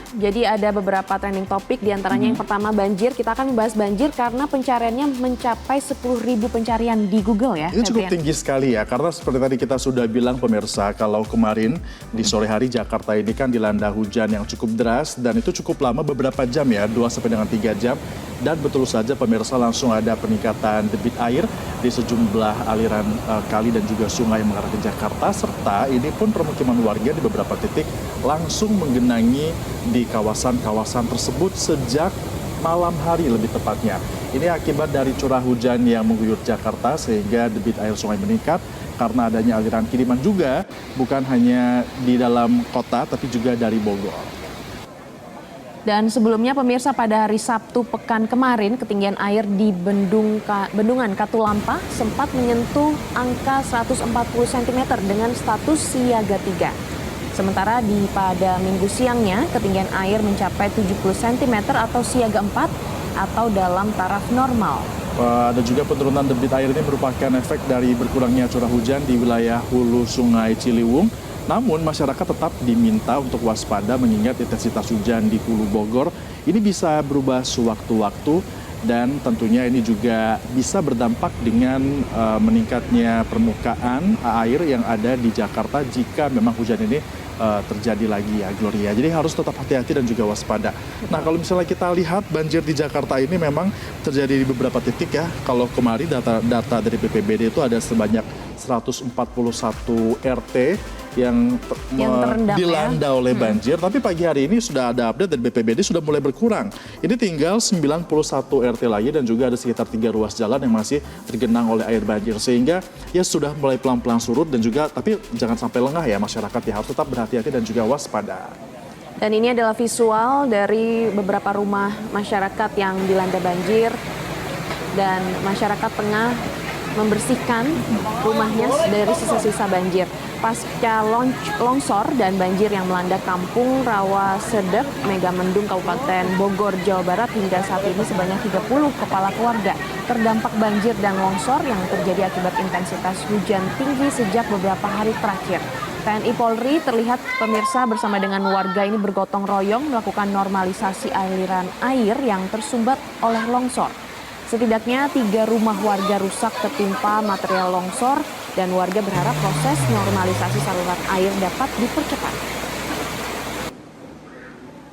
Jadi ada beberapa trending topik, diantaranya yang pertama banjir. Kita akan membahas banjir karena pencariannya mencapai 10.000 pencarian di Google ya. Ini cukup tinggi sekali ya, karena seperti tadi kita sudah bilang pemirsa, kalau kemarin di sore hari Jakarta ini kan dilanda hujan yang cukup deras dan itu cukup lama, beberapa jam ya, 2 sampai dengan 3 jam. Dan betul saja pemirsa, langsung ada peningkatan debit air di sejumlah aliran kali dan juga sungai yang mengarah ke Jakarta, serta ini pun permukiman warga di beberapa titik langsung menggenangi di kawasan-kawasan tersebut sejak malam hari lebih tepatnya. Ini akibat dari curah hujan yang mengguyur Jakarta sehingga debit air sungai meningkat karena adanya aliran kiriman juga, bukan hanya di dalam kota tapi juga dari Bogor. Dan sebelumnya pemirsa, pada hari Sabtu pekan kemarin ketinggian air di Bendungan Katulampa sempat menyentuh angka 140 cm dengan status siaga 3. Sementara pada minggu siangnya ketinggian air mencapai 70 cm atau siaga 4 atau dalam taraf normal. Ada juga penurunan debit air ini merupakan efek dari berkurangnya curah hujan di wilayah hulu Sungai Ciliwung. Namun masyarakat tetap diminta untuk waspada mengingat intensitas hujan di Hulu Bogor ini bisa berubah sewaktu-waktu dan tentunya ini juga bisa berdampak dengan meningkatnya permukaan air yang ada di Jakarta jika memang hujan ini terjadi lagi ya, Gloria. Jadi harus tetap hati-hati dan juga waspada. Nah, kalau misalnya kita lihat banjir di Jakarta ini memang terjadi di beberapa titik ya. Kalau kemarin data dari BPBD itu ada sebanyak 141 RT yang dilanda oleh banjir. Tapi pagi hari ini sudah ada update dari BPBD sudah mulai berkurang. Ini tinggal 91 RT lagi dan juga ada sekitar 3 ruas jalan yang masih tergenang oleh air banjir. Sehingga ya sudah mulai pelan-pelan surut dan juga tapi jangan sampai lengah ya masyarakat ya, harus tetap berhati-hati dan juga waspada. Dan ini adalah visual dari beberapa rumah masyarakat yang dilanda banjir dan masyarakat tengah membersihkan rumahnya dari sisa-sisa banjir. Pasca longsor dan banjir yang melanda Kampung Rawa Sedep, Megamendung, Kabupaten Bogor, Jawa Barat, hingga saat ini sebanyak 30 kepala keluarga terdampak banjir dan longsor yang terjadi akibat intensitas hujan tinggi sejak beberapa hari terakhir. TNI Polri terlihat pemirsa bersama dengan warga ini bergotong royong melakukan normalisasi aliran air yang tersumbat oleh longsor. Setidaknya 3 rumah warga rusak tertimpa material longsor dan warga berharap proses normalisasi saluran air dapat dipercepat.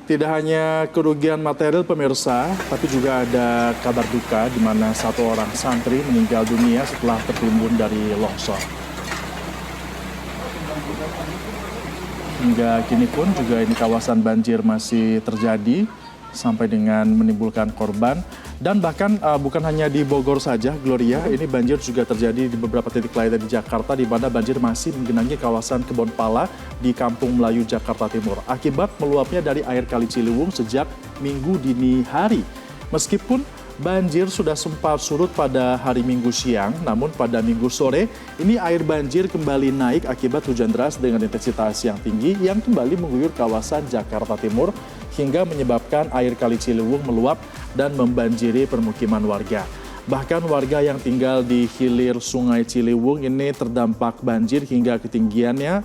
Tidak hanya kerugian material pemirsa, tapi juga ada kabar duka di mana 1 orang santri meninggal dunia setelah tertimbun dari longsor. Hingga kini pun juga ini kawasan banjir masih terjadi sampai dengan menimbulkan korban. Dan bahkan bukan hanya di Bogor saja, Gloria, ini banjir juga terjadi di beberapa titik lainnya di Jakarta, di mana banjir masih menggenangi kawasan Kebonpala di Kampung Melayu, Jakarta Timur. Akibat meluapnya dari air Kali Ciliwung sejak Minggu dini hari. Meskipun banjir sudah sempat surut pada hari Minggu siang, namun pada Minggu sore ini air banjir kembali naik akibat hujan deras dengan intensitas yang tinggi yang kembali mengguyur kawasan Jakarta Timur hingga menyebabkan air Kali Ciliwung meluap dan membanjiri permukiman warga. Bahkan warga yang tinggal di hilir Sungai Ciliwung ini terdampak banjir hingga ketinggiannya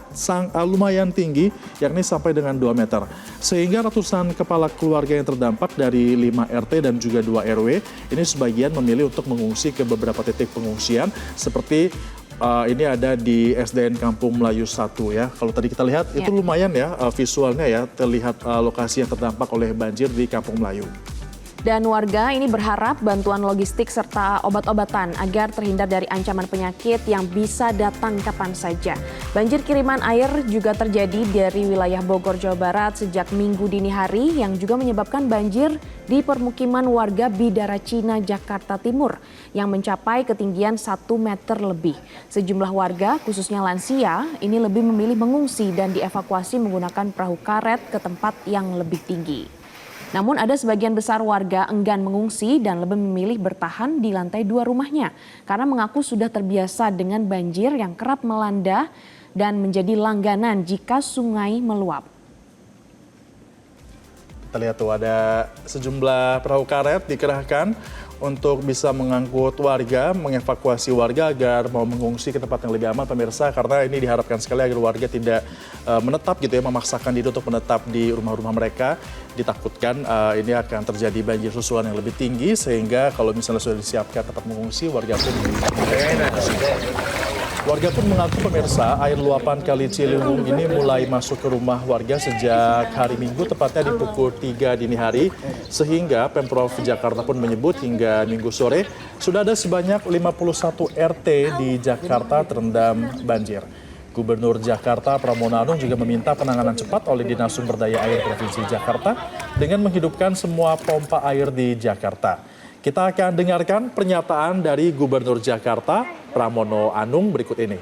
lumayan tinggi, yakni sampai dengan 2 meter. Sehingga ratusan kepala keluarga yang terdampak dari 5 RT dan juga 2 RW, ini sebagian memilih untuk mengungsi ke beberapa titik pengungsian, seperti ini ada di SDN Kampung Melayu 1 ya. Kalau tadi kita lihat itu lumayan ya visualnya ya, terlihat lokasi yang terdampak oleh banjir di Kampung Melayu. Dan warga ini berharap bantuan logistik serta obat-obatan agar terhindar dari ancaman penyakit yang bisa datang kapan saja. Banjir kiriman air juga terjadi dari wilayah Bogor, Jawa Barat sejak Minggu dini hari yang juga menyebabkan banjir di permukiman warga Bidara Cina, Jakarta Timur yang mencapai ketinggian 1 meter lebih. Sejumlah warga, khususnya lansia, ini lebih memilih mengungsi dan dievakuasi menggunakan perahu karet ke tempat yang lebih tinggi. Namun ada sebagian besar warga enggan mengungsi dan lebih memilih bertahan di lantai 2 rumahnya karena mengaku sudah terbiasa dengan banjir yang kerap melanda dan menjadi langganan jika sungai meluap. Kita lihat tuh ada sejumlah perahu karet dikerahkan untuk bisa mengangkut warga, mengevakuasi warga agar mau mengungsi ke tempat yang lebih aman pemirsa, karena ini diharapkan sekali agar warga tidak menetap gitu ya, memaksakan diri untuk menetap di rumah-rumah mereka. Ditakutkan ini akan terjadi banjir susulan yang lebih tinggi, sehingga kalau misalnya sudah disiapkan tempat mengungsi, warga pun mengaku pemirsa air luapan Kali Ciliwung ini mulai masuk ke rumah warga sejak hari Minggu, tepatnya di pukul 3 dini hari, sehingga Pemprov Jakarta pun menyebut hingga Minggu sore sudah ada sebanyak 51 RT di Jakarta terendam banjir. Gubernur Jakarta Pramono Anung juga meminta penanganan cepat oleh Dinas Sumber Daya Air Provinsi Jakarta dengan menghidupkan semua pompa air di Jakarta. Kita akan dengarkan pernyataan dari Gubernur Jakarta Pramono Anung berikut ini.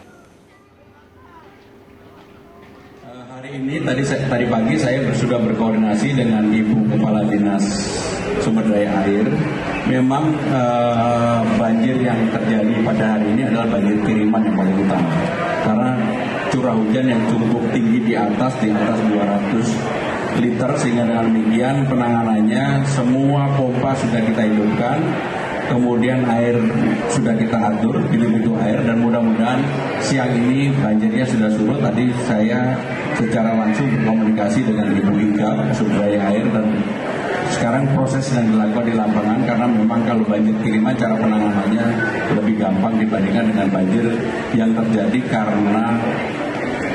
Hari ini tadi pagi saya sudah berkoordinasi dengan Ibu Kepala Dinas Sumber Daya Air. Memang banjir yang terjadi pada hari ini adalah banjir kiriman yang paling utama. Karena curah hujan yang cukup tinggi di atas 200 liter, sehingga dengan demikian penanganannya semua pompa sudah kita hidupkan, kemudian air sudah kita atur pintu air, dan mudah-mudahan siang ini banjirnya sudah surut. Tadi saya secara langsung berkomunikasi dengan Ibu Ika Sumber Daya Air, dan sekarang proses yang dilakukan di lapangan, karena memang kalau banjir kiriman cara penanganannya lebih gampang dibandingkan dengan banjir yang terjadi karena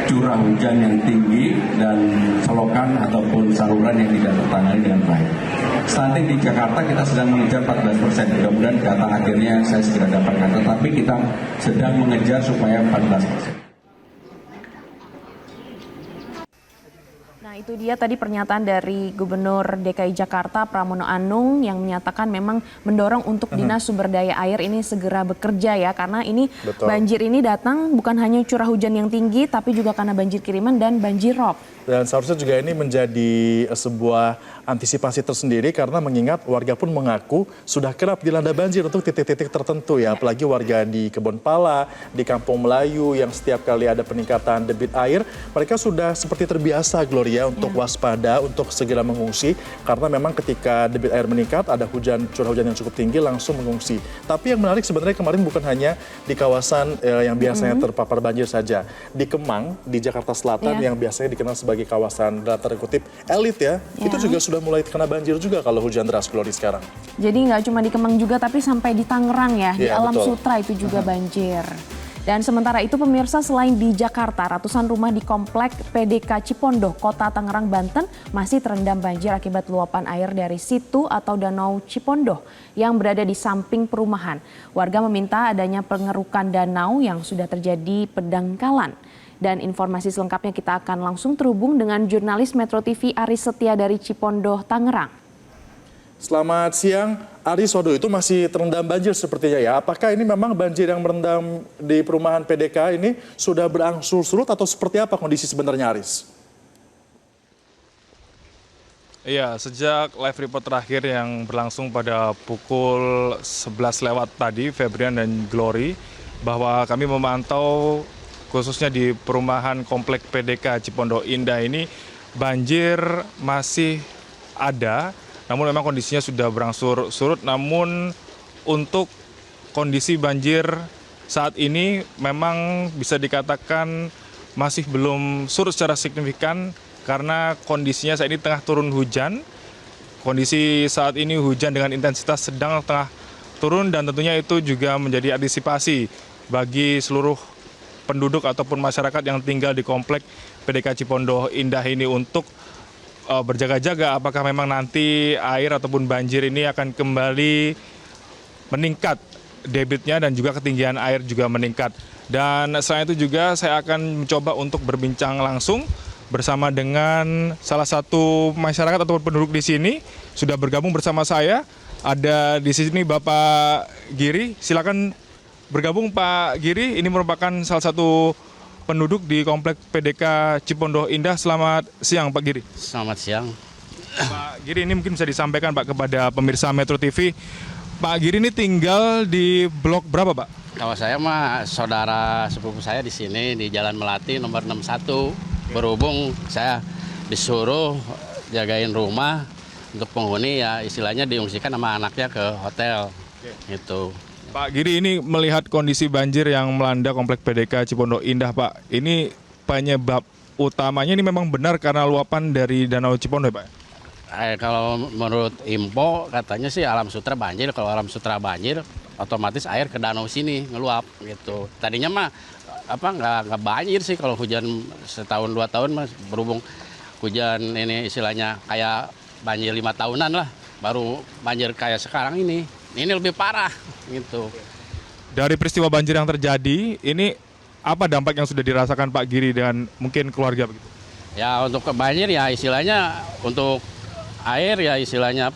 curah hujan yang tinggi dan selokan ataupun saluran yang tidak tertangani dengan baik. Stunting di Jakarta kita sedang mengejar 14%. Mudah-mudahan data akhirnya saya segera dapatkan. Tetapi kita sedang mengejar supaya 14%. Nah, itu dia tadi pernyataan dari Gubernur DKI Jakarta Pramono Anung yang menyatakan memang mendorong untuk Dinas Sumber Daya Air ini segera bekerja ya, karena ini banjir ini datang bukan hanya curah hujan yang tinggi tapi juga karena banjir kiriman dan banjir rob. Dan seharusnya juga ini menjadi sebuah antisipasi tersendiri, karena mengingat warga pun mengaku sudah kerap dilanda banjir untuk titik-titik tertentu ya, apalagi warga di Kebon Pala, di Kampung Melayu yang setiap kali ada peningkatan debit air, mereka sudah seperti terbiasa Gloria untuk waspada, untuk segera mengungsi, karena memang ketika debit air meningkat, ada curah hujan yang cukup tinggi, langsung mengungsi. Tapi yang menarik sebenarnya kemarin bukan hanya di kawasan yang biasanya terpapar banjir saja. Di Kemang, di Jakarta Selatan yang biasanya dikenal sebagai kawasan dalam tanda kutip elit ya, itu juga sudah mulai kena banjir juga kalau hujan deras Glory sekarang. Jadi nggak cuma di Kemang juga, tapi sampai di Tangerang ya, di Alam betul. Sutra itu juga banjir. Dan sementara itu pemirsa, selain di Jakarta, ratusan rumah di komplek PDK Cipondoh, Kota Tangerang, Banten masih terendam banjir akibat luapan air dari situ atau Danau Cipondoh yang berada di samping perumahan. Warga meminta adanya pengerukan danau yang sudah terjadi pendangkalan. Dan informasi selengkapnya kita akan langsung terhubung dengan jurnalis Metro TV Aris Setia dari Cipondoh, Tangerang. Selamat siang, Aris. Waduh, itu masih terendam banjir sepertinya ya. Apakah ini memang banjir yang merendam di perumahan PDK ini sudah berangsur surut atau seperti apa kondisi sebenarnya, Aris? Iya, sejak live report terakhir yang berlangsung pada pukul 11 lewat tadi, Febrian dan Glory, bahwa kami memantau khususnya di perumahan komplek PDK Cipondoh Indah ini banjir masih ada, namun memang kondisinya sudah berangsur surut. Namun untuk kondisi banjir saat ini memang bisa dikatakan masih belum surut secara signifikan karena kondisinya saat ini tengah turun hujan. Kondisi saat ini hujan dengan intensitas sedang tengah turun, dan tentunya itu juga menjadi antisipasi bagi seluruh penduduk ataupun masyarakat yang tinggal di komplek PDK Cipondoh Indah ini untuk berjaga-jaga apakah memang nanti air ataupun banjir ini akan kembali meningkat debitnya dan juga ketinggian air juga meningkat. Dan selain itu juga saya akan mencoba untuk berbincang langsung bersama dengan salah satu masyarakat ataupun penduduk di sini. Sudah bergabung bersama saya, ada di sini Bapak Giri. Silakan bergabung Pak Giri, ini merupakan salah satu penduduk di komplek PDK Cipondoh Indah. Selamat siang Pak Giri. Selamat siang. Pak Giri, ini mungkin bisa disampaikan Pak kepada pemirsa Metro TV. Pak Giri ini tinggal di blok berapa Pak? Kalau saya mah saudara sepupu saya di sini di Jalan Melati nomor 61. Berhubung saya disuruh jagain rumah, untuk penghuni ya istilahnya diungsikan sama anaknya ke hotel gitu. Pak Giri, ini melihat kondisi banjir yang melanda komplek PDK Cipondo Indah, Pak. Ini penyebab utamanya ini memang benar karena luapan dari Danau Cipondo, Pak? Kalau menurut info katanya sih alam sutra banjir. Kalau alam sutra banjir, otomatis air ke danau sini ngeluap gitu. Tadinya mah nggak banjir sih kalau hujan setahun 2 tahun mas, berhubung hujan ini istilahnya kayak banjir 5 tahunan lah, baru banjir kayak sekarang ini lebih parah gitu. Dari peristiwa banjir yang terjadi, ini apa dampak yang sudah dirasakan Pak Giri dan mungkin keluarga begitu? Ya untuk ke banjir ya istilahnya untuk air ya istilahnya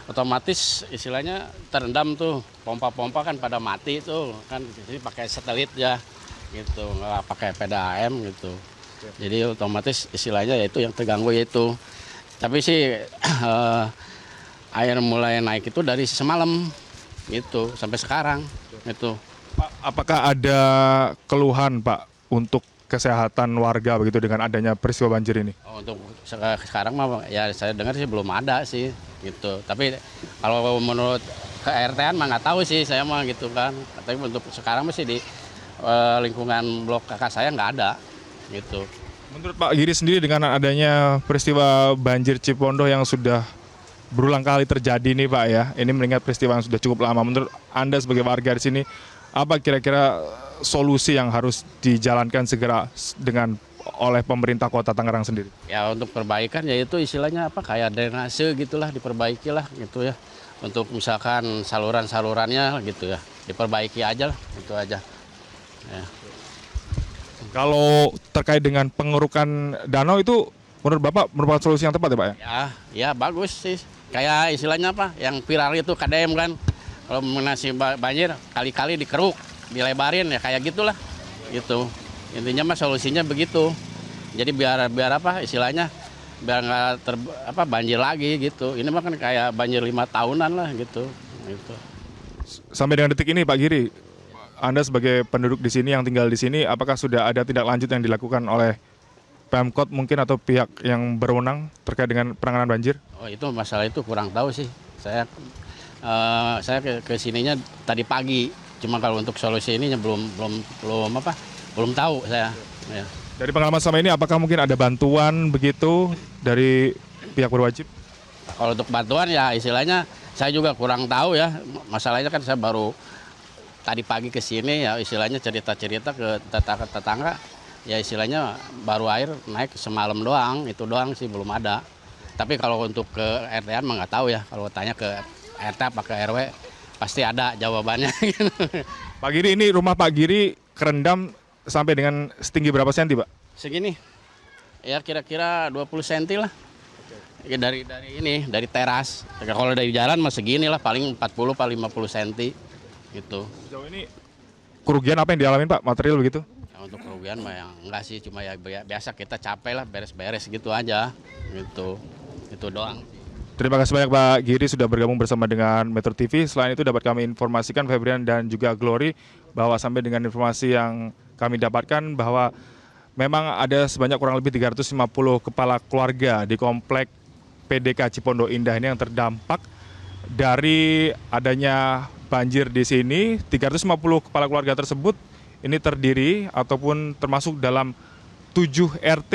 otomatis istilahnya terendam tuh, pompa-pompa kan pada mati tuh kan, jadi pakai satelit ya gitu, nggak pakai PDAM gitu. Jadi otomatis istilahnya ya itu yang terganggu yaitu. Tapi sih air mulai naik itu dari semalam gitu sampai sekarang gitu. Pak, apakah ada keluhan Pak untuk kesehatan warga begitu dengan adanya peristiwa banjir ini? Untuk sekarang mah ya saya dengar sih belum ada sih gitu. Tapi kalau menurut ke RT-an mah nggak tahu sih saya mah gitu kan. Tapi untuk sekarang masih di lingkungan blok kakak saya nggak ada gitu. Menurut Pak Giri sendiri dengan adanya peristiwa banjir Cipondo yang sudah berulang kali terjadi nih Pak ya, ini mengingat peristiwa yang sudah cukup lama. Menurut Anda sebagai warga di sini, apa kira-kira solusi yang harus dijalankan segera oleh pemerintah Kota Tangerang sendiri? Ya untuk perbaikan yaitu istilahnya kayak drainase gitulah, diperbaikilah gitu ya. Untuk misalkan saluran-salurannya gitu ya, diperbaiki aja lah, itu aja. Ya. Kalau terkait dengan pengerukan danau itu menurut Bapak merupakan solusi yang tepat ya Pak ya? Ya bagus sih. Kayak istilahnya yang viral itu KDM kan. Kalau mengenai banjir kali-kali dikeruk, dilebarin ya kayak gitulah. Gitu. Intinya mah solusinya begitu. Jadi biar istilahnya biar nggak banjir lagi gitu. Ini mah kan kayak banjir 5 tahunan lah gitu. Gitu. Sampai dengan detik ini Pak Giri, Anda sebagai penduduk di sini yang tinggal di sini, apakah sudah ada tindak lanjut yang dilakukan oleh Pemkot mungkin atau pihak yang berwenang terkait dengan penanganan banjir? Oh itu masalah itu kurang tahu sih. Saya ke sininya tadi pagi. Cuma kalau untuk solusi ini belum tahu saya. Ya. Dari pengalaman selama ini apakah mungkin ada bantuan begitu dari pihak berwajib? Kalau untuk bantuan ya istilahnya saya juga kurang tahu ya. Masalahnya kan saya baru tadi pagi ke sini ya istilahnya cerita-cerita ke tetangga. Ya istilahnya baru air naik semalam doang, itu doang sih belum ada. Tapi kalau untuk ke RT-an mah nggak tahu ya. Kalau tanya ke RT apa ke RW pasti ada jawabannya. Pak Giri, ini rumah Pak Giri kerendam sampai dengan setinggi berapa senti Pak? Segini, ya kira-kira 20 senti lah. Ya, dari teras. Kalau dari jalan mah segini lah, paling 40 paling 50 senti gitu. Sejauh ini kerugian apa yang dialami Pak, material begitu? Untuk kerugian mah yang enggak sih, cuma ya biasa kita capek lah beres-beres gitu aja gitu, itu doang. Terima kasih banyak Pak Giri sudah bergabung bersama dengan Metro TV. Selain itu dapat kami informasikan Febrian dan juga Glory bahwa sampai dengan informasi yang kami dapatkan bahwa memang ada sebanyak kurang lebih 350 kepala keluarga di komplek PDK Cipondo Indah ini yang terdampak dari adanya banjir di sini. 350 kepala keluarga tersebut ini terdiri ataupun termasuk dalam 7 RT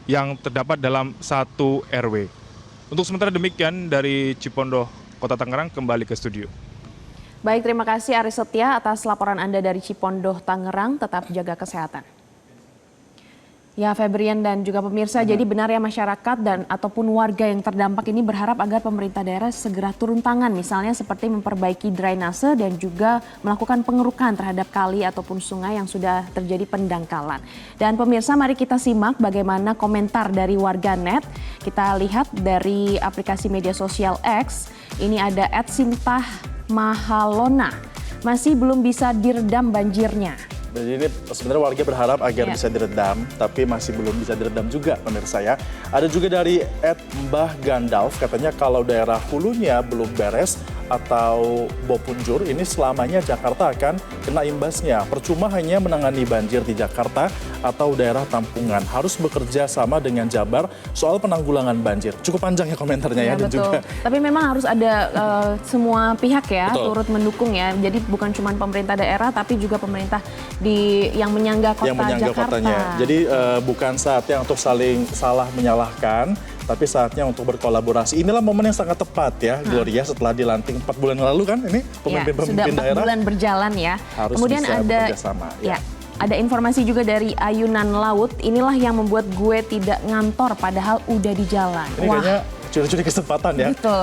yang terdapat dalam 1 RW. Untuk sementara demikian dari Cipondo, Kota Tangerang, kembali ke studio. Baik, terima kasih Aris Setia atas laporan Anda dari Cipondo, Tangerang. Tetap jaga kesehatan. Ya, Febrian dan juga pemirsa, jadi benar ya masyarakat dan ataupun warga yang terdampak ini berharap agar pemerintah daerah segera turun tangan, misalnya seperti memperbaiki drainase dan juga melakukan pengerukan terhadap kali ataupun sungai yang sudah terjadi pendangkalan. Dan pemirsa, mari kita simak bagaimana komentar dari warganet. Kita lihat dari aplikasi media sosial X, ini ada @sintahmahalona, masih belum bisa diredam banjirnya. Jadi ini sebenarnya warga berharap agar bisa diredam, tapi masih belum bisa diredam juga pemirsa ya. Ada juga dari @Mbah Gandalf, katanya kalau daerah hulunya belum beres, atau Bopunjur, ini selamanya Jakarta akan kena imbasnya. Percuma hanya menangani banjir di Jakarta atau daerah tampungan. Harus bekerja sama dengan Jabar soal penanggulangan banjir. Cukup panjang ya komentarnya ya. Dan betul. juga Tapi memang harus ada semua pihak ya Betul. turut mendukung ya. Jadi bukan cuma pemerintah daerah tapi juga pemerintah yang menyangga kota yang menyangga Jakarta. kotanya. Jadi bukan saatnya untuk saling salah menyalahkan, tapi saatnya untuk berkolaborasi. Inilah momen yang sangat tepat ya, Gloria, setelah dilantik 4 bulan lalu kan ini Ya, sudah pemimpin-pemimpin 4 daerah bulan berjalan ya. harus Kemudian bisa ada bekerja sama. ya. Ada informasi juga dari Ayunan Laut. Inilah yang membuat gue tidak ngantor padahal udah di jalan. Ini kayaknya curi-curi kesempatan ya. Betul.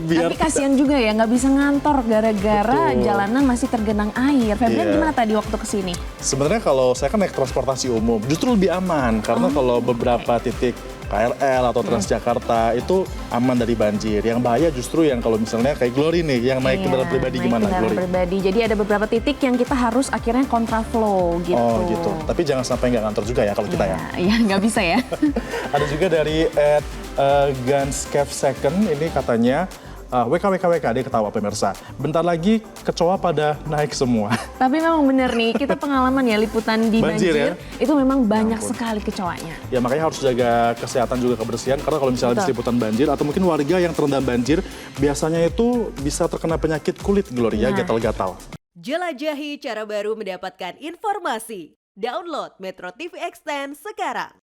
Biar Tapi kasihan juga ya nggak bisa ngantor gara-gara Betul. jalanan masih tergenang air. Febrian Iya. gimana tadi waktu kesini? sebenarnya kalau saya kan naik transportasi umum justru lebih aman karena kalau beberapa titik KRL atau Transjakarta itu aman dari banjir. Yang bahaya justru yang kalau misalnya kayak Glory nih yang naik kendaraan pribadi naik gimana kendaraan Glory? pribadi. Jadi ada beberapa titik yang kita harus akhirnya kontraflow gitu. Oh gitu. Tapi jangan sampai nggak ngantor juga ya kalau kita ya. Iya, nggak bisa ya. Ada juga dari Gunscape Second ini katanya WKWKWK, dia ketawa pemirsa. Bentar lagi kecoa pada naik semua. Tapi memang benar nih, kita pengalaman ya liputan di Banjir banjir, ya? itu memang banyak ampun. sekali kecoanya. Ya makanya harus jaga kesehatan juga kebersihan karena kalau misalnya habis Betul. liputan banjir atau mungkin warga yang terendam banjir biasanya itu bisa terkena penyakit kulit Gloria, Nah. gatal-gatal. Jelajahi cara baru mendapatkan informasi. Download Metro TV Extend sekarang.